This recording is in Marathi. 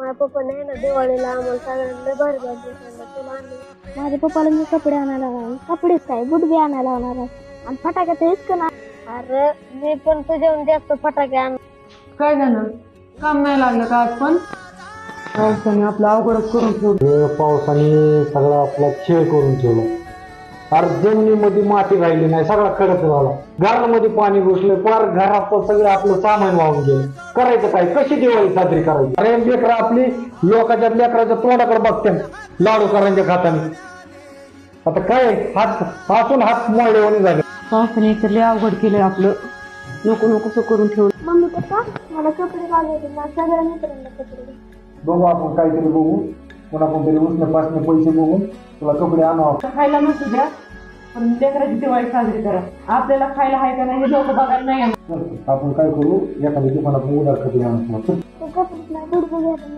माझ्या पप्पाने आहे ना दिवाळीला आम्हाला सगळ्यांना भारी भारी तुला आणले. माझ्या पप्पाला मी कपडे आणायला लावणार. कपडेच काय बुट बी आणायला लावणार आहे. आणि फटाक्या तेच का ना. अरे मी पण तुझ्याहून जास्त फटाके आण. काय झालं? काम नाही लागलं का आज पण? पावसाने आपलं अवघडच करून ठेवलं. पावसाने सगळा आपला खेळ करून ठेवला. अरे जमिनीमध्ये माती राहिली नाही, सगळा कडक झाला. घरामध्ये पाणी घुसलं, पार घरात सगळं आपलं सामान वाहून गेलं. करायचं काय? कशी दिवाळी साजरी करायची? अरे लेकर आपली लोकांच्या लेकराच्या तोंडाकडे बघते लाडू करांच्या खाताना. आता काय हात असून हात मोडलेवानी झाले. पावसाने तर लय अवघड केलंय आपलं. नको नको करून ठेवलं. मम्मी पप्पा मला कपडे लावले ना सगळ्या मित्रांना कपडे. बघू आपण काहीतरी बघू, पुन्हा कोणतरी उसने पासने पैसे बघून तुला कपडे आणावं. खायला नसू द्या, पण लेकराची दिवाळी साजरी करा. आपल्याला खायला आहे का नाही हे लोक बघायला नाही. आपण काय करू, एखाद्या दुकानात उधार कधी आणतो. कपडे बुट बघूया.